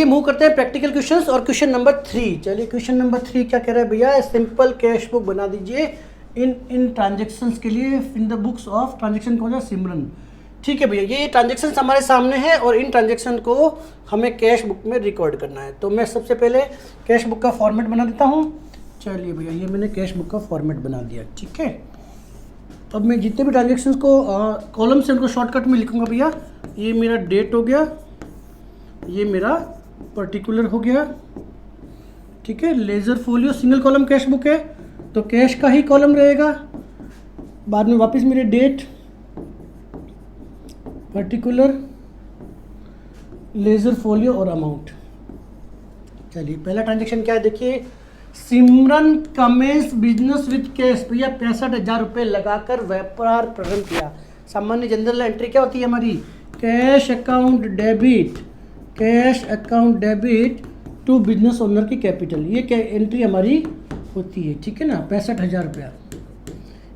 चलिए मूव करते हैं प्रैक्टिकल क्वेश्चंस और क्वेश्चन नंबर 3। चलिए क्वेश्चन नंबर 3 क्या कह रहा है भैया, सिंपल कैश बुक बना दीजिए इन ट्रांजेक्शन्स के लिए in the books of transaction कौन सा सिमरन। ठीक है भैया, ये ट्रांजेक्शन्स हमारे सामने है और इन ट्रांजेक्शन को हमें कैश बुक में रिकॉर्ड करना है। तो मैं सबसे पहले कैश बुक का फॉर्मेट बना देता हूँ। चलिए भैया, ये मैंने कैश बुक का फॉर्मेट बना दिया। ठीक है, अब मैं जितने भी ट्रांजेक्शन्स को कॉलम से उनको शॉर्टकट में लिखूँगा भैया। ये मेरा डेट हो गया, ये मेरा पर्टिकुलर हो गया। ठीक है, ledger folio single column cash book है तो कैश का ही कॉलम रहेगा। बाद में वापस मेरे डेट, पर्टिकुलर, लेजर फोलियो और अमाउंट। चलिए पहला ट्रांजेक्शन क्या है देखिए, सिमरन कमेंस बिजनेस विद कैश। भैया 65,000 रुपये लगाकर व्यापार प्रारंभ किया। सामान्य जनरल एंट्री क्या होती है हमारी, cash account debit, cash account debit to business owner की कैपिटल। ये क्या एंट्री हमारी होती है। ठीक है ना, 65,000 रुपया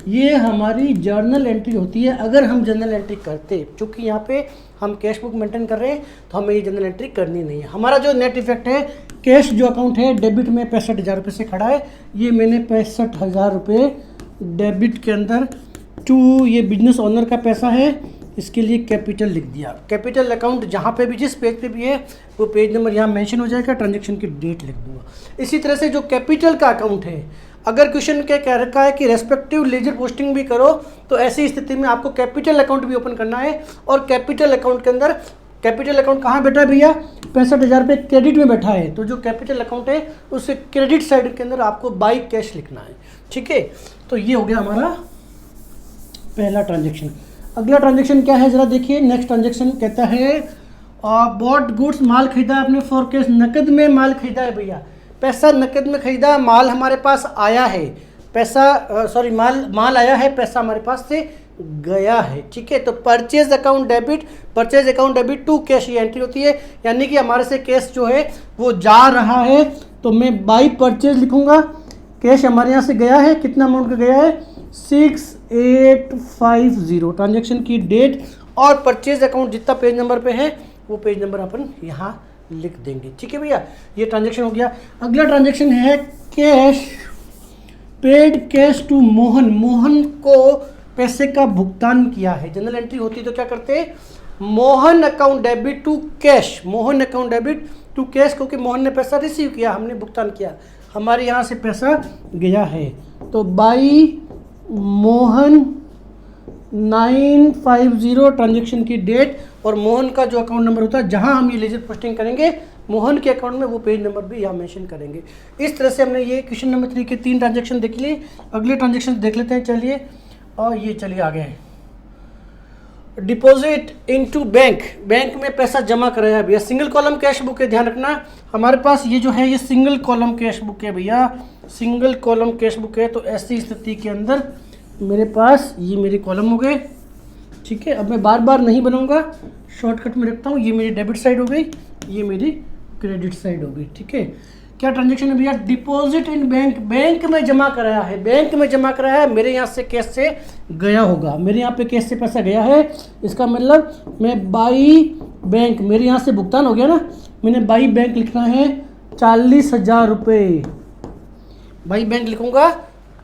ये हमारी जर्नल एंट्री होती है। अगर हम जर्नल एंट्री करते, चूँकि यहाँ पे हम कैश बुक मेंटेन कर रहे हैं तो हमें ये जर्नल एंट्री करनी नहीं है। हमारा जो नेट इफेक्ट है, कैश जो अकाउंट है डेबिट में 65,000 रुपये से खड़ा है, ये मैंने 65,000 रुपये डेबिट के अंदर टू, ये बिजनेस ओनर का पैसा है, इसके लिए कैपिटल लिख दिया। कैपिटल अकाउंट जहाँ पे भी, जिस पेज पे भी है वो पेज नंबर यहाँ मेंशन हो जाएगा, ट्रांजैक्शन की डेट लिख दूंगा। इसी तरह से जो कैपिटल का अकाउंट है, अगर क्वेश्चन क्या कह रखा है कि रेस्पेक्टिव लेजर पोस्टिंग भी करो, तो ऐसी स्थिति में आपको कैपिटल अकाउंट भी ओपन करना है। और कैपिटल अकाउंट के अंदर, कैपिटल अकाउंट कहाँ बैठा है भैया, 65,000 रुपये क्रेडिट में बैठा है। तो जो कैपिटल अकाउंट है उससे क्रेडिट साइड के अंदर आपको बाई कैश लिखना है। ठीक है, तो ये हो गया हमारा पहला ट्रांजेक्शन। अगला ट्रांजेक्शन क्या है जरा देखिए, नेक्स्ट ट्रांजेक्शन कहता है बॉट गुड्स, माल खरीदा आपने फॉर कैश, नकद में माल खरीदा है भैया। पैसा नकद में खरीदा, माल हमारे पास आया है, पैसा सॉरी माल आया है, पैसा हमारे पास से गया है। ठीक है, तो purchase account debit, purchase account debit to cash ये एंट्री होती है, यानी कि हमारे से कैश जो है वो जा रहा है तो मैं बाई परचेज लिखूंगा। कैश हमारे यहाँ से गया है, कितना अमाउंट का गया है, 6850। ट्रांजेक्शन की डेट और परचेज अकाउंट जितना पेज नंबर पे है वो पेज नंबर अपन यहाँ लिख देंगे। ठीक है भैया, ये ट्रांजेक्शन हो गया। अगला ट्रांजेक्शन है cash, paid cash to Mohan, Mohan को पैसे का भुगतान किया है। जनरल एंट्री होती तो क्या करते, Mohan account debit to cash, Mohan account debit to cash, क्योंकि मोहन ने पैसा रिसीव किया, हमने भुगतान किया, हमारे यहाँ से पैसा गया है। तो बाई मोहन 950 ट्रांजेक्शन की डेट और मोहन का जो अकाउंट नंबर होता है, जहां हम ये लेजर पोस्टिंग करेंगे मोहन के अकाउंट में, वो पेज नंबर भी यहाँ मेंशन करेंगे। इस तरह से हमने ये क्वेश्चन नंबर 3 के 3 ट्रांजेक्शन देख लिए। अगले ट्रांजेक्शन देख लेते हैं चलिए, और ये चलिए आगे हैं। डिपॉजिट इनटू बैंक, बैंक में पैसा जमा कराया भैया। सिंगल कॉलम कैश बुक है, ध्यान रखना हमारे पास ये जो है ये सिंगल कॉलम कैश बुक है भैया, सिंगल कॉलम कैश बुक है। तो ऐसी स्थिति के अंदर मेरे पास ये मेरे कॉलम हो गए। ठीक है, अब मैं बार बार नहीं बनाऊंगा, शॉर्टकट में रखता हूँ। ये मेरी डेबिट साइड हो गई, ये मेरी क्रेडिट साइड हो गई। ठीक है, क्या ट्रांजेक्शन है भैया, डिपॉजिट इन बैंक, बैंक में जमा कराया है, बैंक में जमा कराया है, मेरे यहाँ से कैश से गया होगा, मेरे यहाँ पे कैश से पैसा गया है, इसका मतलब मैं बाई बैंक, मेरे यहाँ से भुगतान हो गया ना, मैंने बाई बैंक लिखना है 40,000 रुपये, बाई बैंक लिखूंगा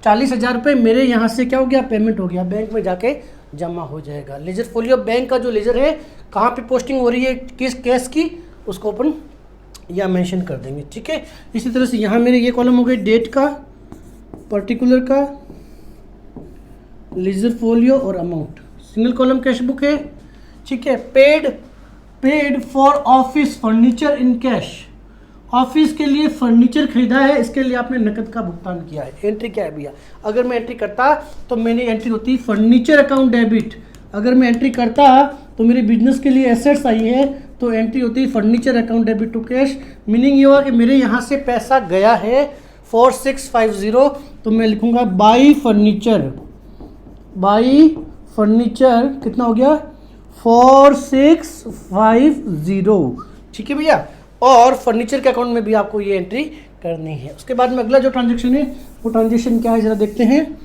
40,000 रुपये, मेरे यहाँ से क्या हो गया, पेमेंट हो गया, बैंक में जाके जमा हो जाएगा। लेजर फोलियो बैंक का जो लेजर है, कहाँ पे पोस्टिंग हो रही है किस कैश की, उसको अपन या मेंशन कर देंगे। ठीक है, इसी तरह से यहाँ मेरे ये कॉलम हो गए डेट का, पर्टिकुलर का, लेजर फोलियो और amount. Single column cash book है। ठीक है, paid for office furniture in cash, office के लिए फर्नीचर खरीदा है, इसके लिए आपने नकद का भुगतान किया है। एंट्री क्या है भैया, अगर मैं एंट्री करता तो मेरी एंट्री होती फर्नीचर अकाउंट डेबिट, अगर मैं एंट्री करता तो मेरे बिजनेस के लिए एसेट्स आई है तो एंट्री होती है furniture account debit to cash. Meaning ये हुआ कि मेरे यहाँ से पैसा गया है 4650, तो मैं लिखूँगा बाई फर्नीचर, बाई फर्नीचर कितना हो गया 4650। ठीक है भैया, और फर्नीचर के अकाउंट में भी आपको ये एंट्री करनी है। उसके बाद में अगला जो ट्रांजेक्शन है वो ट्रांजेक्शन क्या है जरा देखते हैं।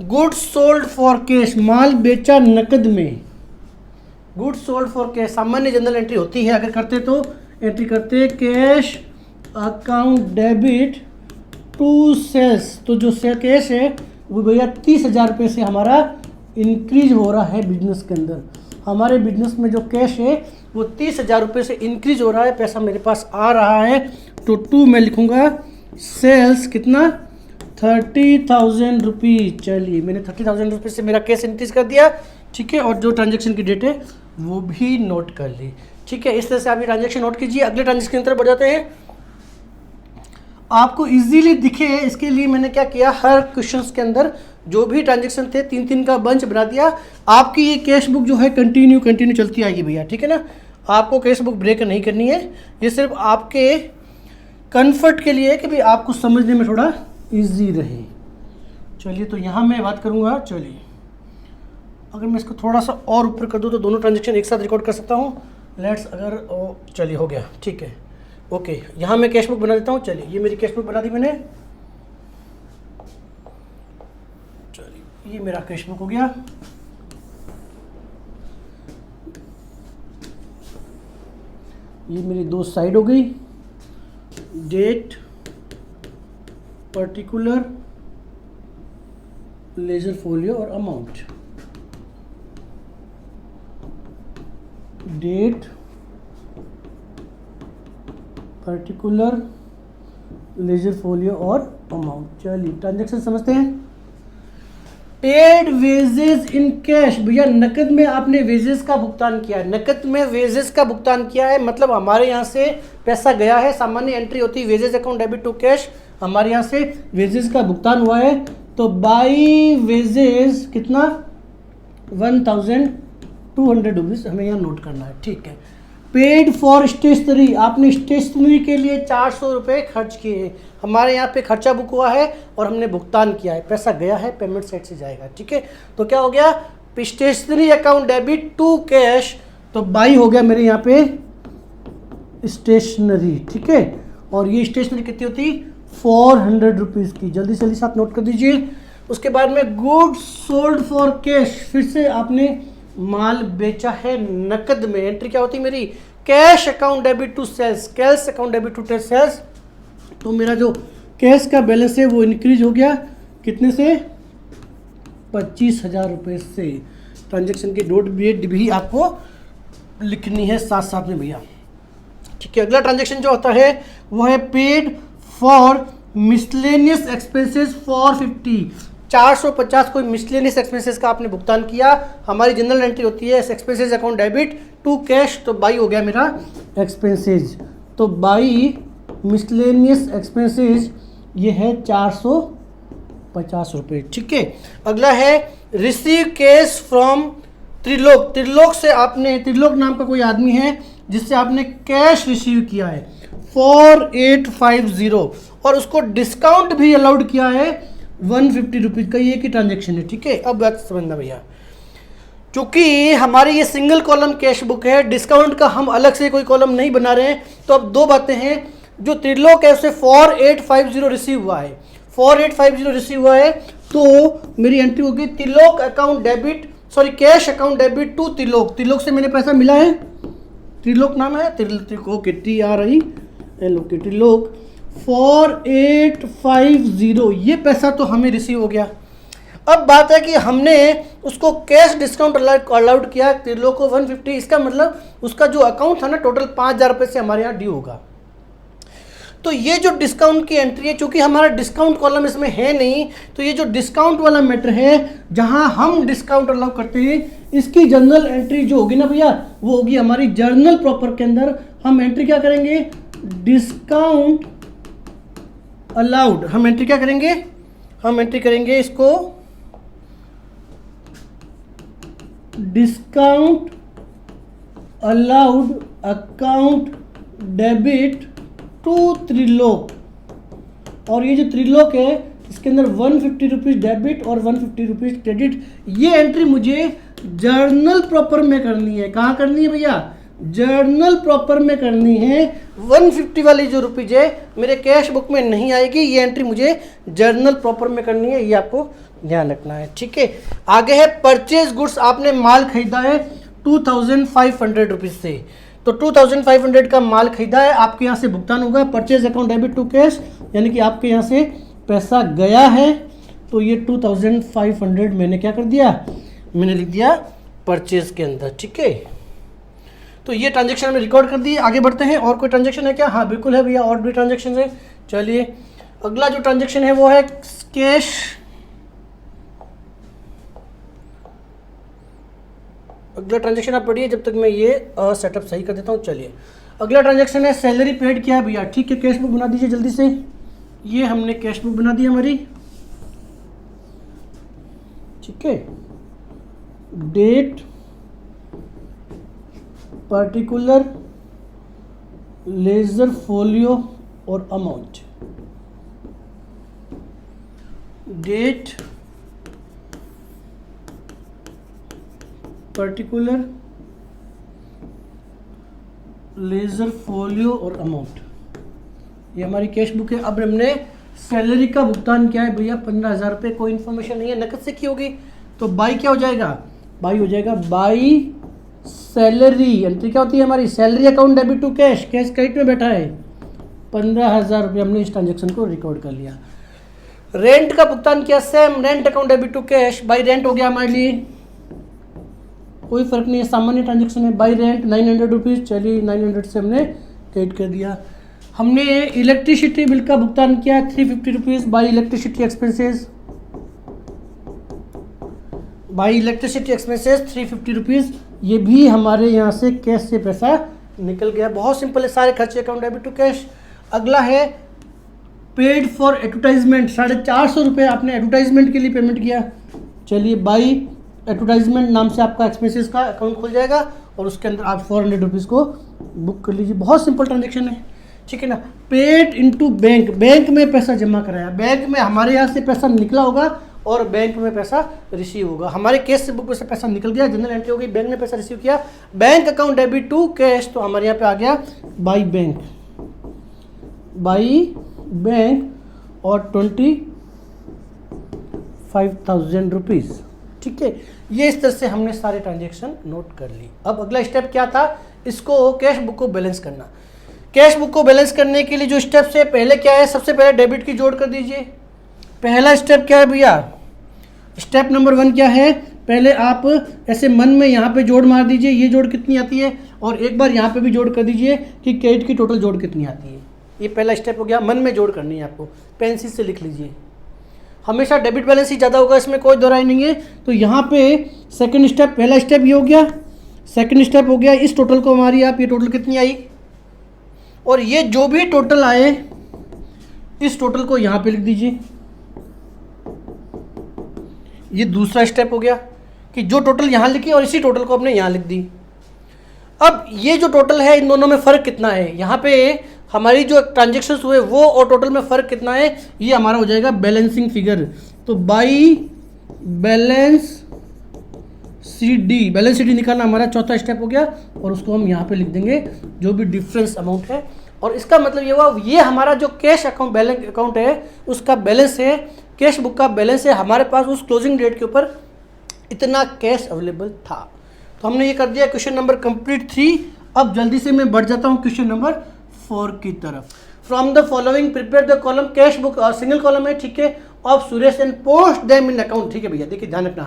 गुड्स सोल्ड फॉर कैश, माल बेचा नकद में, गुड्स सोल्ड फॉर कैश सामान्य जनरल एंट्री होती है, अगर करते तो एंट्री करते हैं cash account debit to sales. तो जो कैश है वो भैया 30,000 रुपये से हमारा इंक्रीज हो रहा है बिजनेस के अंदर। हमारे बिजनेस में जो कैश है वो 30,000 रुपये से इंक्रीज हो रहा है, पैसा मेरे पास आ रहा है। तो टू मैं लिखूँगा सेल्स कितना 30,000 रुपीज़। चलिए मैंने 30,000 रुपये से मेरा कैश इंक्रीज कर दिया, ठीक है। और जो ट्रांजेक्शन की डेट है वो भी नोट कर ली, ठीक है। इस तरह से आप ये ट्रांजेक्शन नोट कीजिए। अगले ट्रांजेक्शन की तरफ बढ़ जाते हैं। आपको इजीली दिखे इसके लिए मैंने क्या किया, हर क्वेश्चंस के अंदर जो भी ट्रांजेक्शन थे 3-3 का बंच बना दिया। आपकी ये कैश बुक जो है कंटिन्यू चलती आएगी भैया, ठीक है ना। आपको कैश बुक ब्रेक नहीं करनी है, ये सिर्फ आपके कंफर्ट के लिए है कि भाई आपको समझने में थोड़ा इजी रहे। चलिए तो यहाँ मैं बात करूँगा। चलिए अगर मैं इसको थोड़ा सा और ऊपर कर दूँ तो दोनों ट्रांजेक्शन एक साथ रिकॉर्ड कर सकता हूँ। लेट्स अगर चलिए हो गया, ठीक है, ओके। यहाँ मैं कैश बुक बना देता हूँ। चलिए ये मेरी कैश बुक बना दी मैंने। चलिए ये मेरा कैश बुक हो गया। ये मेरी दो साइड हो गई, डेट, पर्टिकुलर, लेजर फोलियो और amount. Date, particular, ledger folio और अमाउंट। चलिए ट्रांजेक्शन समझते हैं। पेड वेजेस इन कैश, भैया नकद में आपने वेजेस का भुगतान किया है। नकद में वेजेस का भुगतान किया है मतलब हमारे यहाँ से पैसा गया है। सामान्य एंट्री होती है wages account debit to cash, हमारे यहाँ से वेजेस का भुगतान हुआ है। तो बाई वेजेस कितना 1,200 रुपीज़ हमें यहाँ नोट करना है, ठीक है। पेड फॉर स्टेशनरी, आपने स्टेशनरी के लिए 400 रुपये खर्च किए हैं। हमारे यहाँ पे खर्चा बुक हुआ है और हमने भुगतान किया है, पैसा गया है, पेमेंट साइड से जाएगा, ठीक है। तो क्या हो गया, stationery account debit to cash. तो बाई हो गया मेरे यहाँ पे स्टेशनरी, ठीक है। और ये स्टेशनरी कितनी होती 400 रुपीज़ की। जल्दी से जल्दी साथ नोट कर दीजिए। उसके बाद में गुड्स सोल्ड फॉर कैश, फिर से आपने माल बेचा है नकद में। एंट्री क्या होती है मेरी, cash account debit to sales, cash account debit to sales. तो मेरा जो कैश का बैलेंस है वो इंक्रीज हो गया, कितने से 25,000 रुपये से। ट्रांजेक्शन की डेट भी आपको लिखनी है साथ साथ में भैया, ठीक है। अगला ट्रांजेक्शन जो होता है वो है paid for miscellaneous expenses for 450 कोई मिसलेनियस एक्सपेंसेस का आपने भुगतान किया। हमारी जनरल एंट्री होती है expenses account debit to cash. तो बाई हो गया मेरा एक्सपेंसेस। तो बाई मिसलेनियस एक्सपेंसेस ये है 450 रुपये, ठीक है। अगला है receive cash from Trilok. Trilok से आपने, त्रिलोक नाम का कोई आदमी है जिससे आपने कैश रिसीव किया है 4850 और उसको डिस्काउंट भी अलाउड किया है 150 रुपीज़ का। ये की ट्रांजेक्शन है, ठीक है। अब बात समझना भैया, चूंकि हमारी ये सिंगल कॉलम कैश बुक है, डिस्काउंट का हम अलग से कोई कॉलम नहीं बना रहे हैं। तो अब दो बातें हैं, जो त्रिलोक है उसे 4850 रिसीव हुआ है, 4850 रिसीव हुआ है। तो मेरी एंट्री होगी Trilok account debit, sorry cash account debit to Trilok. Trilok से मैंने पैसा मिला है, त्रिलोक नाम है, ओके, त्रिलोक 4850 ये पैसा तो हमें रिसीव हो गया। अब बात है कि हमने उसको कैश डिस्काउंट अलाउड किया त्रिलोक को 150। इसका मतलब उसका जो अकाउंट था ना टोटल 5,000 रुपये से हमारे यहाँ ड्यू होगा। तो ये जो डिस्काउंट की एंट्री है, चूंकि हमारा डिस्काउंट कॉलम इसमें है नहीं, तो ये जो डिस्काउंट वाला मैटर है जहां हम डिस्काउंट अलाउ करते हैं, इसकी जर्नल एंट्री जो होगी ना भैया वो होगी हमारी जर्नल प्रॉपर के अंदर। हम एंट्री क्या करेंगे, डिस्काउंट अलाउड। हम एंट्री क्या करेंगे, हम एंट्री करेंगे इसको discount allowed account debit to Trilok. और ये जो त्रिलोक है इसके अंदर 150 रुपीज़ डेबिट और 150 रुपीज़ क्रेडिट। ये एंट्री मुझे जर्नल प्रॉपर में करनी है। कहाँ करनी है भैया, जर्नल प्रॉपर में करनी है। 150 वाली जो रुपीज़ है मेरे कैश बुक में नहीं आएगी, ये एंट्री मुझे जर्नल प्रॉपर में करनी है, ये आपको ध्यान रखना है, ठीक है। आगे है परचेज गुड्स, आपने माल खरीदा है 2500 रुपीज़ से। तो 2500 का माल खरीदा है, आपके यहाँ से भुगतान होगा, purchase account debit to cash, यानी कि आपके यहाँ से पैसा गया है, तो ये 2500 मैंने क्या कर दिया, मैंने लिख दिया परचेज के अंदर। ठीक है, तो ये ट्रांजेक्शन में रिकॉर्ड कर दी। आगे बढ़ते हैं, और कोई ट्रांजेक्शन है क्या? हाँ बिल्कुल है भैया, और भी ट्रांजेक्शन है। चलिए अगला जो ट्रांजेक्शन है वो है कैश, अगला ट्रांजेक्शन आप पढ़िए जब तक मैं ये सेटअप सही कर देता हूँ। चलिए अगला ट्रांजेक्शन है सैलरी पेड किया है भैया। ठीक है, कैश बुक बना दीजिए जल्दी से। ये हमने कैश बुक बना दी हमारी। ठीक है, डेट, पर्टिकुलर, लेजर फोलियो और amount. Date, particular, ledger folio और अमाउंट, ये हमारी कैश बुक है। अब हमने सैलरी का भुगतान किया है भैया 15,000 रुपये, कोई इन्फॉर्मेशन नहीं है, नकद से की होगी, तो बाई क्या हो जाएगा, बाई हो जाएगा बाई सैलरी। एंट्री क्या होती है हमारी, salary account debit to cash, cash credit में बैठा है 15,000 रुपये, हमने इस ट्रांजेक्शन को रिकॉर्ड कर लिया। रेंट का भुगतान किया, same rent account debit to cash, by rent हो गया हमारे लिए, कोई फर्क नहीं है, सामान्य ट्रांजेक्शन है। बाई रेंट 900 रुपीज़, चलिए 900 से हमने क्रेडिट कर दिया। हमने इलेक्ट्रिसिटी बिल का भुगतान किया 350 rupees, by electricity expenses, by electricity expenses 350 rupees, ये भी हमारे यहाँ से कैश से पैसा निकल गया। बहुत सिंपल है, सारे खर्चे अकाउंट डेबिट टू कैश। अगला है पेड फॉर एडवर्टाइजमेंट, 450 रुपये आपने एडवर्टाइजमेंट के लिए पेमेंट किया। चलिए बाई एडवर्टाइजमेंट नाम से आपका एक्सपेंसेस का अकाउंट खुल जाएगा और उसके अंदर आप 400 रुपीज़ को बुक कर लीजिए। बहुत सिंपल ट्रांजेक्शन है, ठीक है ना। पेड इनटू बैंक, बैंक में पैसा जमा कराया, बैंक में हमारे यहाँ से पैसा निकला होगा और बैंक में पैसा रिसीव होगा। हमारे कैश से बुक में से पैसा निकल गया, जनरल एंट्री हो गई, बैंक ने पैसा रिसीव किया, bank account debit to cash, तो हमारे यहाँ पे आ गया बाई बैंक, बाई बैंक और 25,000 रुपीज़। ठीक है, ये इस तरह से हमने सारे ट्रांजेक्शन नोट कर ली। अब अगला स्टेप क्या था, इसको कैश बुक को बैलेंस करना। कैश बुक को बैलेंस करने के लिए जो स्टेप्स है, पहले क्या है, सबसे पहले डेबिट की जोड़ कर दीजिए। पहला स्टेप क्या है भैया, स्टेप नंबर 1 क्या है, पहले आप ऐसे मन में यहाँ पे जोड़ मार दीजिए, ये जोड़ कितनी आती है, और एक बार यहाँ पे भी जोड़ कर दीजिए कि क्रेडिट की टोटल जोड़ कितनी आती है। ये पहला स्टेप हो गया, मन में जोड़ करनी है आपको, पेंसिल से लिख लीजिए। हमेशा डेबिट बैलेंस ही ज़्यादा होगा, इसमें कोई दो राय नहीं है। तो यहाँ पे सेकंड स्टेप, पहला स्टेप ये हो गया, सेकंड स्टेप हो गया, इस टोटल को हमारी आप, ये टोटल कितनी आई, और ये जो भी टोटल आए इस टोटल को यहाँ पे लिख दीजिए। ये दूसरा स्टेप हो गया कि जो टोटल यहाँ लिखी और इसी टोटल को हमने यहाँ लिख दी। अब ये जो टोटल है, इन दोनों में फ़र्क कितना है, यहाँ पे हमारी जो ट्रांजेक्शन्स हुए वो और टोटल में फ़र्क कितना है, ये हमारा हो जाएगा बैलेंसिंग फिगर। तो by balance CD, balance CD निकालना हमारा चौथा स्टेप हो गया, और उसको हम यहाँ पे लिख देंगे जो भी डिफरेंस अमाउंट है। और इसका मतलब ये हुआ, ये हमारा जो कैश अकाउंट बैलेंस अकाउंट है उसका बैलेंस है, कैश बुक का बैलेंस है, हमारे पास उस क्लोजिंग डेट के ऊपर इतना कैश अवेलेबल था। तो हमने ये कर दिया क्वेश्चन नंबर कंप्लीट 3। अब जल्दी से मैं बढ़ जाता हूँ क्वेश्चन नंबर 4 की तरफ। From the following prepare the column, cash book single column है, ठीक है, of Suresh and post them in account. ठीक है भैया, देखिए ध्यान रखना,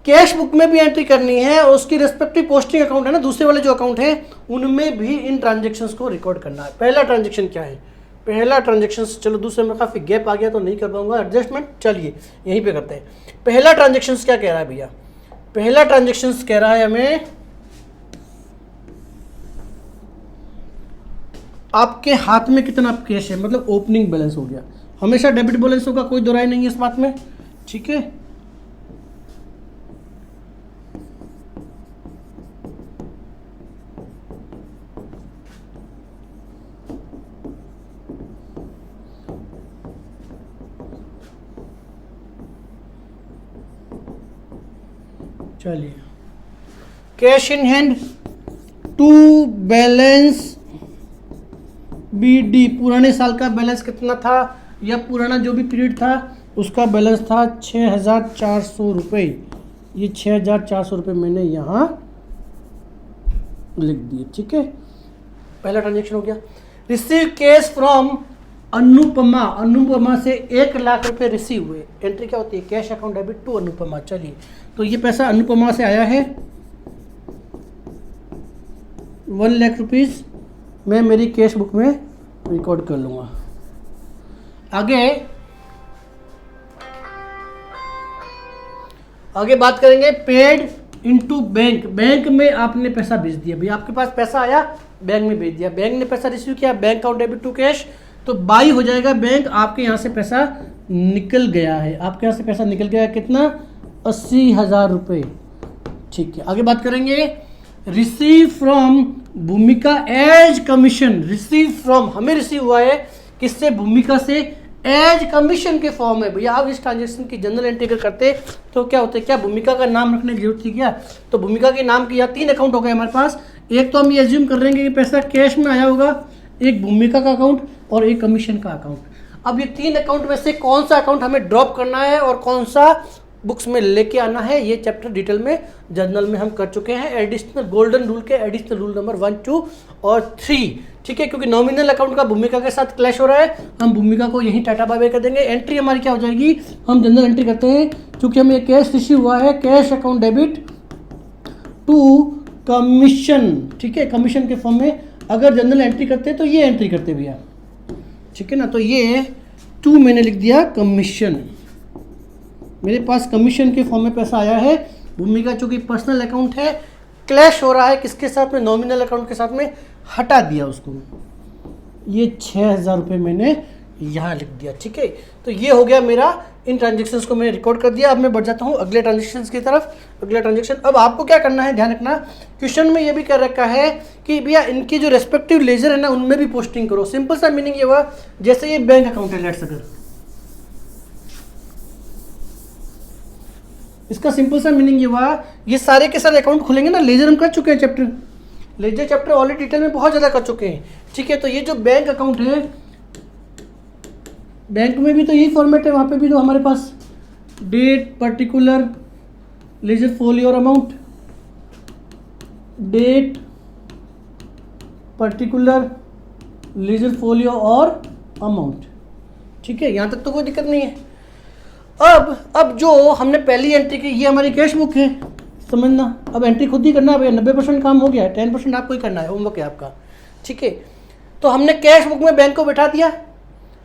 कैश बुक में भी एंट्री करनी है और उसकी रिस्पेक्टिव पोस्टिंग अकाउंट है ना, दूसरे वाले जो अकाउंट है उनमें भी इन ट्रांजेक्शन्स को रिकॉर्ड करना है। पहला ट्रांजेक्शन क्या है, पहला ट्रांजेक्शन, चलो दूसरे में काफ़ी गैप आ गया तो नहीं कर पाऊंगा एडजस्टमेंट, चलिए यहीं पे करते हैं। पहला ट्रांजेक्शन क्या कह रहा है भैया, पहला ट्रांजेक्शन कह रहा है हमें आपके हाथ में कितना कैश है, मतलब ओपनिंग बैलेंस हो गया। हमेशा डेबिट बैलेंस होगा, कोई दो राय नहीं है इस बात में, ठीक है। चलिए, cash in hand to balance BD, पुराने साल का बैलेंस कितना था, या पुराना जो भी पीरियड था उसका बैलेंस था 6,400 रुपये। ये 6,400 रुपये मैंने यहाँ लिख दिए, ठीक है। पहला ट्रांजेक्शन हो गया। Receive cash from Anupama, Anupama से 1,00,000 रुपए रिसीव हुए। एंट्री क्या होती है? Cash account debit to Anupama. चलिए, तो ये पैसा अनुपमा से आया है 1,00,000 रुपीज़, मैं मेरी कैश बुक में रिकॉर्ड कर लूँगा। आगे बात करेंगे पेड इनटू बैंक। बैंक में आपने पैसा भेज दिया, भैया आपके पास पैसा आया, बैंक में भेज दिया, बैंक ने पैसा रिसीव किया, bank account debit to cash, तो बाई हो जाएगा बैंक, आपके यहाँ से पैसा निकल गया है। आपके यहाँ से पैसा निकल गया कितना? 80,000 रुपये, ठीक है। आगे बात करेंगे रिसीव फ्रॉम भूमिका एज कमीशन। रिसीव फ्रॉम, हमें रिसीव हुआ है किससे? भूमिका से, एज कमीशन के फॉर्म है। भैया आप इस ट्रांजेक्शन की जनरल एंट्री अगर करते तो क्या होते? क्या भूमिका का नाम रखने की जरूरत थी क्या? तो भूमिका के नाम की यहाँ 3 अकाउंट हो गए हमारे पास। एक तो हम ये एज्यूम कर रहे हैं कि पैसा कैश में आया होगा, एक भूमिका का अकाउंट और एक कमीशन का अकाउंट। अब ये 3 अकाउंट में से कौन सा अकाउंट हमें ड्रॉप करना है और कौन सा बुक्स में लेके आना है, ये चैप्टर डिटेल में जर्नल में हम कर चुके हैं। एडिशनल गोल्डन रूल के एडिशनल रूल नंबर 1, 2 और 3, ठीक है। क्योंकि नॉमिनल अकाउंट का भूमिका के साथ क्लैश हो रहा है, हम भूमिका को यहीं टाटा बाय बाय कर देंगे। एंट्री हमारी क्या हो जाएगी? हम जनरल एंट्री करते हैं, क्योंकि हमें कैश रिसीव हुआ है, cash account debit to commission, ठीक है। कमीशन के फॉर्म में अगर जनरल एंट्री करते हैं तो ये एंट्री करते भैया, ठीक है ना। तो ये 2 मैंने लिख दिया कमीशन, मेरे पास कमीशन के फॉर्म में पैसा आया है। भूमिका चूंकि पर्सनल अकाउंट है, क्लैश हो रहा है किसके साथ में? नॉमिनल अकाउंट के साथ में, हटा दिया उसको। ये 6,000 रुपये मैंने यहाँ लिख दिया, ठीक है। तो ये हो गया मेरा, इन ट्रांजेक्शन्स को मैंने रिकॉर्ड कर दिया। अब मैं बढ़ जाता हूँ अगले ट्रांजेक्शन्स की तरफ। अगला ट्रांजेक्शन, अब आपको क्या करना है, ध्यान रखना, क्वेश्चन में ये भी कर रखा है कि भैया इनकी जो रेस्पेक्टिव लेजर है ना, उनमें भी पोस्टिंग करो। सिंपल सा मीनिंग ये हुआ, जैसे ये बैंक अकाउंट है, लेट्स अगर इसका सिंपल सा मीनिंग ये हुआ, ये सारे के सारे अकाउंट खुलेंगे ना, लेजर हम कर चुके हैं chapter, ledger chapter already detail में बहुत ज़्यादा कर चुके हैं, ठीक है। तो ये जो बैंक अकाउंट है, बैंक में भी तो यही फॉर्मेट है, वहाँ पे भी तो हमारे पास डेट, पर्टिकुलर, लेजर फोलियो और amount, date, particular, ledger folio और अमाउंट, ठीक है। यहाँ तक तो कोई दिक्कत नहीं है। अब जो हमने पहली एंट्री की, ये हमारी कैश बुक है, समझना। अब एंट्री खुद ही करना है भैया, 90% काम हो गया है, 10% आपको ही करना है, होमवर्क है आपका, ठीक है। तो हमने कैश बुक में बैंक को बैठा दिया।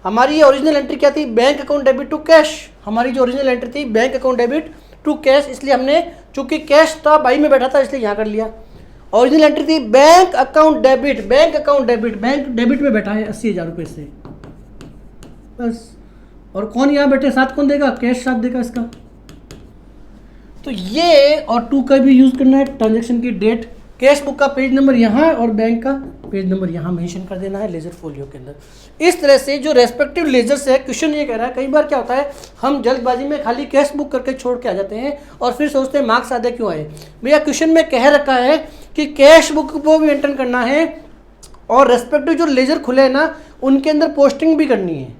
हमारी ये ओरिजिनल एंट्री क्या थी? Bank account debit to cash. हमारी जो ओरिजिनल एंट्री थी bank account debit to cash, इसलिए हमने, चूंकि कैश था बाई में बैठा था, इसलिए यहाँ कर लिया। ओरिजिनल एंट्री थी bank account debit, bank account debit, bank debit में बैठा है 80,000 रुपये से, बस। और कौन यहाँ बैठे, साथ कौन देगा? कैश साथ देगा इसका। तो ये और 2 का भी यूज करना है। ट्रांजेक्शन की डेट, कैश बुक का पेज नंबर यहाँ और बैंक का पेज नंबर यहाँ मेंशन कर देना है लेजर फोलियो के अंदर। इस तरह से जो रेस्पेक्टिव लेजर्स है, क्वेश्चन ये कह रहा है, कई बार क्या होता है, हम जल्दबाजी में खाली कैश बुक करके छोड़ के आ जाते हैं और फिर सोचते हैं मार्क्स आधे क्यों आए। भैया क्वेश्चन में कह रखा है कि कैश बुक को भी एंटर करना है और रेस्पेक्टिव जो लेजर खुले हैं ना, उनके अंदर पोस्टिंग भी करनी है।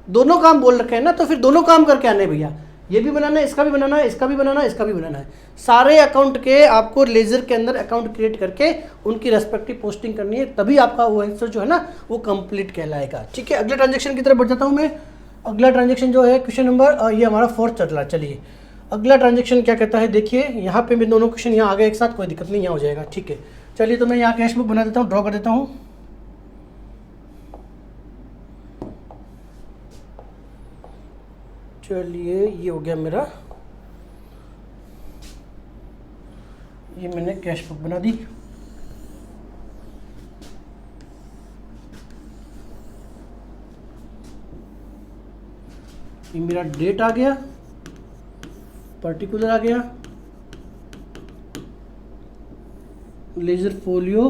दोनों काम बोल रखे हैं ना, तो फिर दोनों काम करके आने भैया, ये भी बनाना है, इसका भी बनाना है, इसका भी बनाना है, इसका भी बनाना है। सारे अकाउंट के आपको लेजर के अंदर अकाउंट क्रिएट करके उनकी रेस्पेक्टिव पोस्टिंग करनी है, तभी आपका वो आंसर जो है ना वो कंप्लीट कहलाएगा, ठीक है। अगले ट्रांजेक्शन की तरफ बढ़ जाता हूँ मैं। अगला ट्रांजेक्शन जो है क्वेश्चन नंबर, ये हमारा 4th चल रहा है। चलिए अगला ट्रांजेक्शन क्या कहता है, देखिए यहाँ पे भी दोनों क्वेश्चन यहाँ आ गए एक साथ, कोई दिक्कत नहीं, यहाँ हो जाएगा, ठीक है। चलिए तो मैं यहाँ कैश बुक बना देता हूँ, ड्रॉ कर देता हूँ। चलिए ये हो गया मेरा, ये मैंने कैश बुक बना दी। ये मेरा डेट आ गया, पर्टिकुलर आ गया, लेजर फोलियो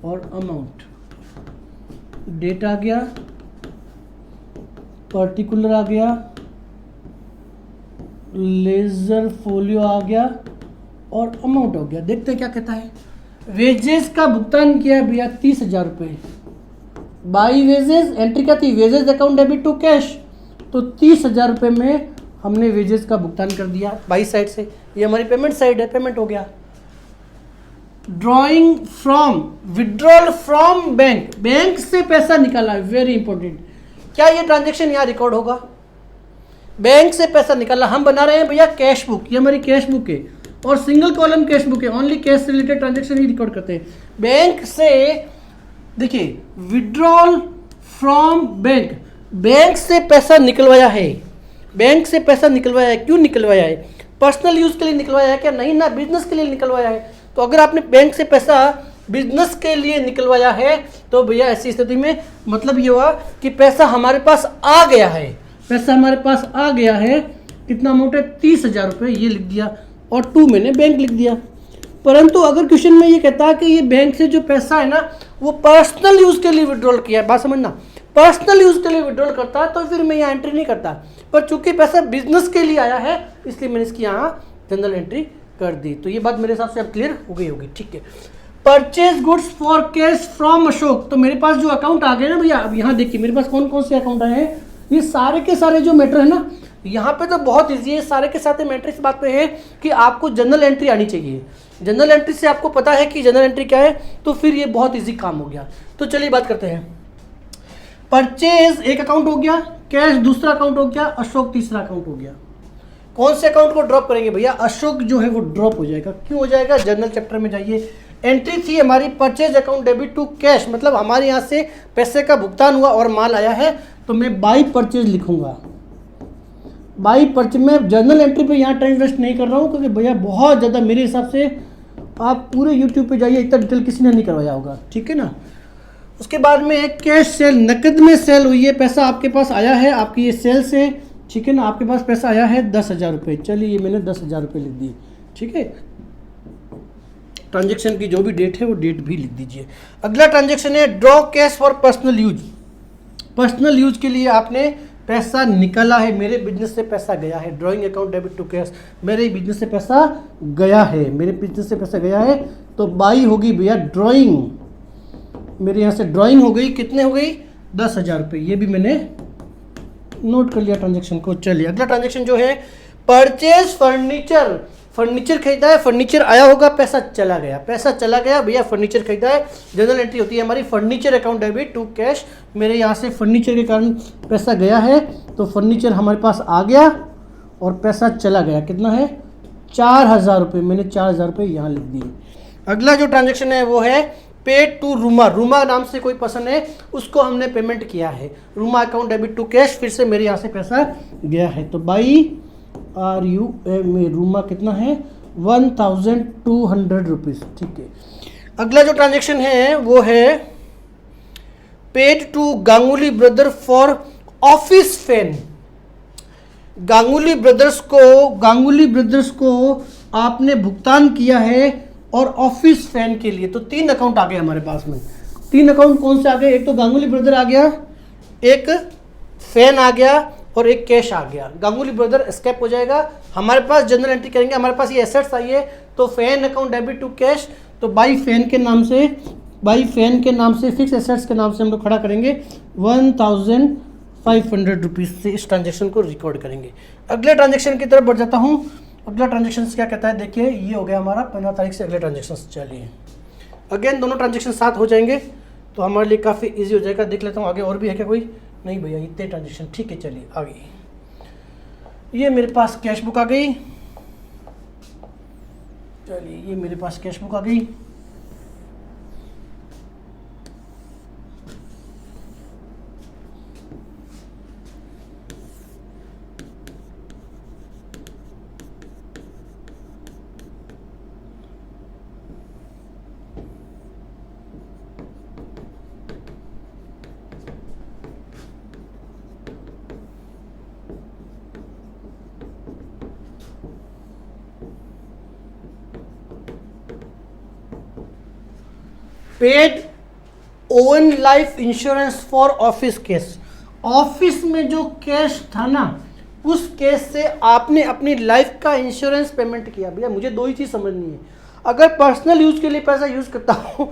और अमाउंट, डेट आ गया, पर्टिकुलर आ गया, लेजर फोलियो आ गया और अमाउंट हो गया। देखते हैं क्या कहता है। वेजेस का भुगतान किया भैया 30,000 रुपये, बाई वेजेस, एंट्री क्या थी, wages account debit to cash, तो 30,000 रुपये में हमने वेजेस का भुगतान कर दिया बाई साइड से। ये हमारी पेमेंट साइड है, पेमेंट हो गया। Drawing from, withdrawal from bank, bank से पैसा निकाला है, वेरी इंपॉर्टेंट। क्या ये ट्रांजेक्शन यहाँ रिकॉर्ड होगा? बैंक से पैसा निकाला, हम बना रहे हैं भैया कैश बुक, ये हमारी कैश बुक है और सिंगल कॉलम कैश बुक है, ओनली कैश से रिलेटेड ट्रांजेक्शन ही रिकॉर्ड करते हैं। बैंक से देखिए, विड्रॉल फ्रॉम बैंक, बैंक से पैसा निकलवाया है, बैंक से पैसा निकलवाया है। क्यों निकलवाया है? पर्सनल यूज के लिए निकलवाया है क्या? नहीं ना, बिजनेस के लिए निकलवाया है। तो अगर आपने बैंक से पैसा बिजनेस के लिए निकलवाया है तो भैया ऐसी स्थिति में मतलब ये हुआ कि पैसा हमारे पास आ गया है, पैसा हमारे पास आ गया है। कितना अमाउंट है? 30,000 रुपये, ये लिख दिया और 2 मैंने बैंक लिख दिया। परंतु अगर क्वेश्चन में ये कहता है कि ये बैंक से जो पैसा है ना वो पर्सनल यूज के लिए विड्रॉल किया है, बात समझना, पर्सनल यूज के लिए विड्रॉल करता है तो फिर मैं यहाँ एंट्री नहीं करता। पर चूंकि पैसा बिजनेस के लिए आया है इसलिए मैंने इसकी यहाँ जनरल एंट्री कर दी। तो ये बात मेरे हिसाब से अब क्लियर हो गई होगी, ठीक है। Purchase goods for cash from Ashok, तो मेरे पास जो अकाउंट आ गए ना भैया, अब यहाँ देखिए मेरे पास कौन कौन से अकाउंट आए हैं। ये सारे के सारे जो मैटर है ना यहाँ पे तो बहुत ईजी है, सारे के सारे मैटर इस बात पे है कि आपको जनरल एंट्री आनी चाहिए। जनरल एंट्री से आपको पता है कि जनरल एंट्री क्या है तो फिर ये बहुत ईजी काम हो गया। तो चलिए बात करते हैं। परचेज एक अकाउंट हो गया, कैश दूसरा अकाउंट हो गया, अशोक तीसरा अकाउंट हो गया। कौन से अकाउंट को ड्रॉप करेंगे भैया? अशोक जो है वो ड्रॉप हो जाएगा। क्यों हो जाएगा? जनरल चैप्टर में जाइए, एंट्री थी हमारी purchase account debit to cash, मतलब हमारे यहाँ से पैसे का भुगतान हुआ और माल आया है तो मैं बाई परचेज लिखूंगा। बाई परचेज में जनरल एंट्री पे यहाँ टाइम वेस्ट नहीं कर रहा हूँ क्योंकि भैया बहुत ज़्यादा मेरे हिसाब से आप पूरे यूट्यूब पे जाइए, इतना डिटेल किसी ने नहीं करवाया होगा, ठीक है ना। उसके बाद में एक कैश सेल, नकद में सेल हुई है, पैसा आपके पास आया है, आपकी ये सेल से, ठीक है ना, आपके पास पैसा आया है 10,000 रुपये। चलिए ये मैंने 10,000 रुपये लिख दिए, ठीक है। ट्रांजेक्शन की जो भी डेट है वो डेट भी लिख दीजिए। अगला ट्रांजेक्शन है draw cash for personal use. Personal use के लिए आपने पैसा निकाला है, मेरे बिजनेस से पैसा गया है, drawing account debit to cash, मेरे बिजनेस से पैसा गया है, मेरे बिजनेस से पैसा गया है तो बाई होगी भैया ड्रॉइंग, मेरे यहाँ से ड्रॉइंग हो गई, कितने हो गई? 10,000 रुपये। ये भी मैंने नोट कर लिया ट्रांजेक्शन को। चलिए अगला ट्रांजेक्शन जो है परचेज फर्नीचर, फर्नीचर खरीदा है, फर्नीचर आया होगा, पैसा चला गया, पैसा चला गया भैया, फर्नीचर खरीदा है। जनरल एंट्री होती है हमारी furniture account debit to cash, मेरे यहाँ से फर्नीचर के कारण पैसा गया है तो फर्नीचर हमारे पास आ गया और पैसा चला गया। कितना है? 4,000 रुपये, मैंने 4,000 रुपये यहाँ लिख दिए। अगला जो ट्रांजेक्शन है वो है पेड टू रूमा, रूमा नाम से कोई पर्सन है उसको हमने पेमेंट किया है, Ruma account debit to cash, फिर से मेरे यहाँ से पैसा गया है तो बाई RUMA, रूमा कितना है? 1,200 रुपीज़, ठीक है। अगला जो ट्रांजेक्शन है वो है paid to Ganguly brother for office fan. Ganguly brothers को आपने भुगतान किया है और ऑफिस फैन के लिए, तो 3 अकाउंट आ गए हमारे पास में। 3 अकाउंट कौन से आ गए? एक तो गांगुली ब्रदर आ गया, एक फैन आ गया और एक कैश आ गया। गांगुली ब्रदर स्केप हो जाएगा, हमारे पास जनरल एंट्री करेंगे, हमारे पास ये एसेट्स आई है तो fan account debit to cash, तो बाई फैन के नाम से फिक्स एसेट्स के नाम से हम लोग खड़ा करेंगे 1,500 रुपीज़ से इस ट्रांजेक्शन को रिकॉर्ड करेंगे। अगले ट्रांजेक्शन की तरफ बढ़ जाता हूँ। अगला ट्रांजेक्शन क्या कहता है? देखिए ये हो गया हमारा 15 तारीख से अगले ट्रांजेक्शन। चलिए अगेन दोनों ट्रांजेक्शन साथ हो जाएंगे तो हमारे लिए काफ़ी इजी हो जाएगा। देख लेता हूँ आगे और भी है क्या कोई? नहीं भैया इतने ट्रांजेक्शन, ठीक है। चलिए आगे, ये मेरे पास कैश बुक आ गई। चलिए ये मेरे पास कैश बुक आ गई। Paid oven life insurance for office case, office में जो केस था ना उस केस से आपने अपनी लाइफ का इंश्योरेंस पेमेंट किया। भैया मुझे 2 ही चीज़ समझनी है, अगर पर्सनल यूज़ के लिए पैसा यूज़ करता हूँ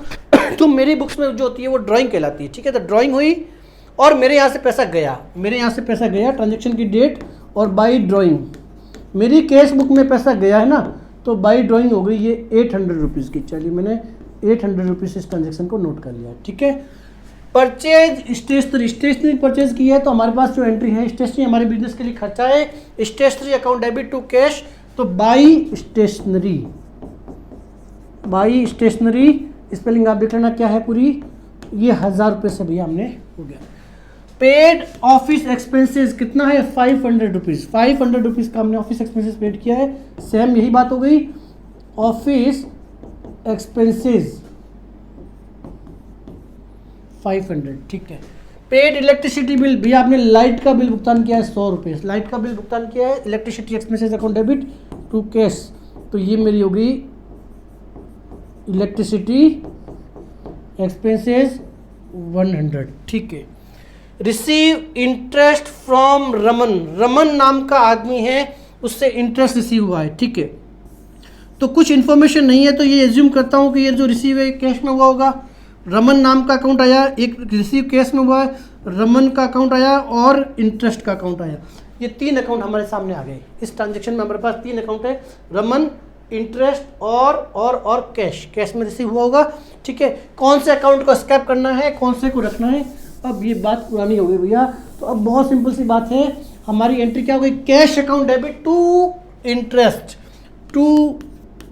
तो मेरी बुक्स में जो होती है वो ड्राइंग कहलाती है, ठीक है। तो ड्राइंग हुई और मेरे यहाँ से पैसा गया, ट्रांजेक्शन की डेट और बाई ड्राइंग, मेरी कैश बुक में पैसा गया है ना तो बाई ड्राइंग हो गई ये 800 रुपीज़ की। चलिए मैंने 800 रुपीज़ इस ट्रांजेक्शन को नोट कर लिया, ठीक है। परचेज स्टेशनरी परचेज की है, तो हमारे पास जो एंट्री है स्टेशनरी हमारे बिजनेस के लिए खर्चा है, stationery account debit to cash, तो बाई स्टेशनरी स्पेलिंग आप देख लेना क्या है पूरी, ये 1000 रुपये से भैया हमने हो गया। पेड ऑफिस एक्सपेंसेस कितना है 500 रुपीज़, 500 रुपीज़ का हमने ऑफिस एक्सपेंसेस पेड किया है। सेम यही बात हो गई, ऑफिस एक्सपेंसेस 500, ठीक है। पेड इलेक्ट्रिसिटी बिल, भैया आपने लाइट का बिल भुगतान किया है 100 रुपये, लाइट का बिल भुगतान किया है, electricity expenses account debit to cash, तो ये मेरी होगी इलेक्ट्रिसिटी एक्सपेंसेस 100, ठीक है। Receive interest from Raman, Raman नाम का आदमी है, उससे इंटरेस्ट रिसीव हुआ है, ठीक है। तो कुछ इन्फॉर्मेशन नहीं है, तो ये एज्यूम करता हूँ कि ये जो रिसीव है कैश में हुआ होगा। रमन नाम का अकाउंट आया, एक रिसीव कैश में हुआ है, रमन का अकाउंट आया और इंटरेस्ट का अकाउंट आया। ये 3 अकाउंट हमारे सामने आ गए। इस ट्रांजेक्शन में हमारे पास 3 अकाउंट है, रमन, इंटरेस्ट और कैश में रिसीव हुआ होगा, ठीक है। कौन से अकाउंट को स्कैप करना है, कौन से को रखना है, अब ये बात पुरानी हो गई भैया। तो अब बहुत सिंपल सी बात है, हमारी एंट्री क्या हो गई, cash account debit to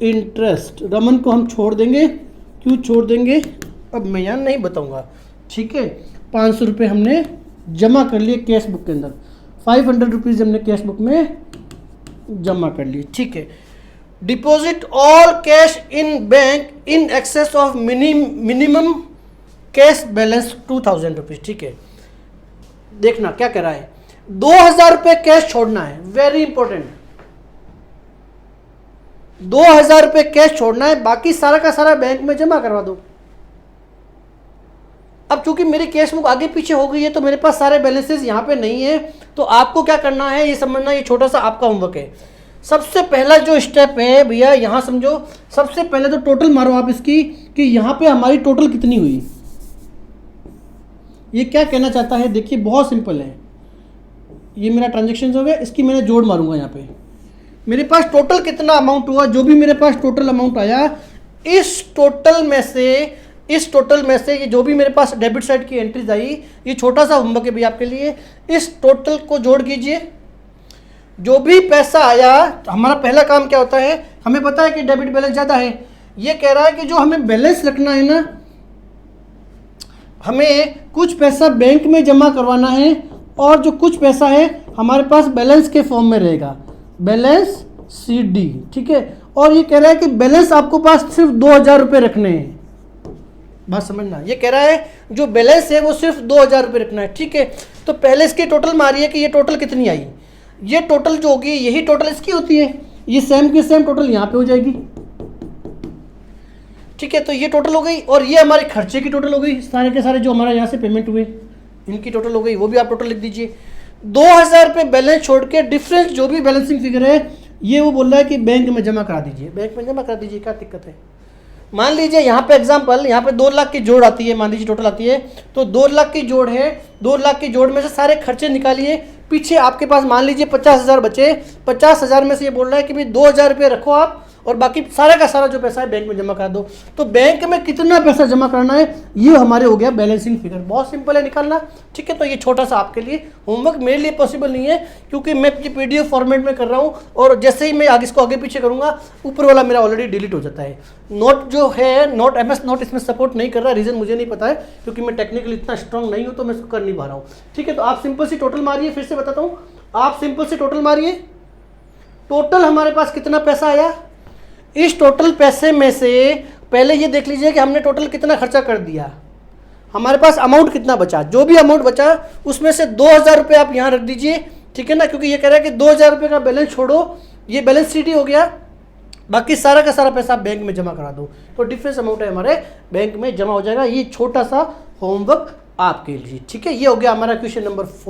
interest. Raman को हम छोड़ देंगे, क्यों छोड़ देंगे अब मैं यहाँ नहीं बताऊँगा, ठीक है। 500 रुपये हमने जमा कर लिए कैश बुक के अंदर, 500 रुपीज़ हमने कैश बुक में जमा कर लिए, ठीक है। Deposit all cash in bank in excess of minimum cash balance 2000 rupees, ठीक है। देखना क्या कह रहा है, 2000 रुपये कैश छोड़ना है, वेरी इंपॉर्टेंट, 2000 रुपये कैश छोड़ना है, बाकी सारा का सारा बैंक में जमा करवा दो। अब चूंकि मेरी कैश बुक आगे पीछे हो गई है, तो मेरे पास सारे बैलेंसेस यहाँ पे नहीं है, तो आपको क्या करना है ये समझना, ये छोटा सा आपका होमवर्क है। सबसे पहला जो स्टेप है भैया, यहाँ समझो, सबसे पहले तो टोटल मारो आप इसकी कि यहाँ पे हमारी टोटल कितनी हुई। ये क्या कहना चाहता है, देखिए बहुत सिंपल है, ये मेरा ट्रांजेक्शन हो गया, इसकी मैंने जोड़ मारूंगा यहाँ पे, मेरे पास टोटल कितना अमाउंट हुआ, जो भी मेरे पास टोटल अमाउंट आया, इस टोटल में से ये जो भी मेरे पास डेबिट साइड की एंट्रीज आई, ये छोटा सा होमवर्क है भैया आपके लिए, इस टोटल को जोड़ कीजिए। जो भी पैसा आया, हमारा पहला काम क्या होता है, हमें पता है कि डेबिट बैलेंस ज़्यादा है, ये कह रहा है कि जो हमें बैलेंस रखना है ना, हमें कुछ पैसा बैंक में जमा करवाना है, और जो कुछ पैसा है हमारे पास बैलेंस के फॉर्म में रहेगा, बैलेंस CD, ठीक है। और ये कह रहा है कि बैलेंस आपको पास सिर्फ 2000 रुपये रखने हैं, बात समझना, ये कह रहा है जो बैलेंस है वो सिर्फ 2000 रुपये रखना है, ठीक है। तो पहले इसकी टोटल मारिए कि ये टोटल कितनी आई, ये टोटल जो होगी यही टोटल इसकी होती है, ये सेम की सेम टोटल यहाँ पे हो जाएगी, ठीक है। तो ये टोटल हो गई, और ये हमारे खर्चे की टोटल हो गई, सारे के सारे जो हमारा यहाँ से पेमेंट हुए इनकी टोटल हो गई, वो भी आप टोटल लिख दीजिए। 2000 रुपये बैलेंस छोड़ के डिफरेंस जो भी बैलेंसिंग फिगर है, ये वो बोल रहा है कि बैंक में जमा करा दीजिए, बैंक में जमा करा दीजिए, क्या दिक्कत है। मान लीजिए यहाँ पे एग्जांपल, यहाँ पे 2 लाख की जोड़ आती है, मान लीजिए टोटल आती है, तो 2 लाख की जोड़ है, 2 लाख की जोड़ में से सारे खर्चे निकालिए, पीछे आपके पास मान लीजिए 50,000 बचे, 50,000 में से ये बोल रहा है कि भाई 2000 रुपये रखो आप, और बाकी सारा का सारा जो पैसा है बैंक में जमा करा दो। तो बैंक में कितना पैसा जमा करना है, ये हमारे हो गया बैलेंसिंग फिगर, बहुत सिंपल है निकालना, ठीक है। तो ये छोटा सा आपके लिए होमवर्क, मेरे लिए पॉसिबल नहीं है क्योंकि मैं ये PDF फॉर्मेट में कर रहा हूँ, और जैसे ही मैं आगे इसको आगे पीछे करूँगा, ऊपर वाला मेरा ऑलरेडी डिलीट हो जाता है। नोट जो है, नोट MS नोट इसमें सपोर्ट नहीं कर रहा, रीज़न मुझे नहीं पता है, क्योंकि मैं टेक्निकली इतना स्ट्रॉन्ग नहीं हूँ, तो मैं इसको कर नहीं पा रहा हूँ, ठीक है। तो आप सिंपल सी टोटल मारिए, फिर से बताता हूँ, आप सिंपल से टोटल मारिए, टोटल हमारे पास कितना पैसा आया, इस टोटल पैसे में से पहले ये देख लीजिए कि हमने टोटल कितना खर्चा कर दिया, हमारे पास अमाउंट कितना बचा, जो भी अमाउंट बचा उसमें से 2000 रुपये आप यहाँ रख दीजिए, ठीक है ना, क्योंकि ये कह रहा है कि 2000 रुपये का बैलेंस छोड़ो, ये बैलेंस CD हो गया, बाकी सारा का सारा पैसा आप बैंक में जमा करा दो, तो डिफरेंस अमाउंट है हमारे बैंक में जमा हो जाएगा। ये छोटा सा होमवर्क आपके लिए, ठीक है। ये हो गया हमारा क्वेश्चन नंबर 4।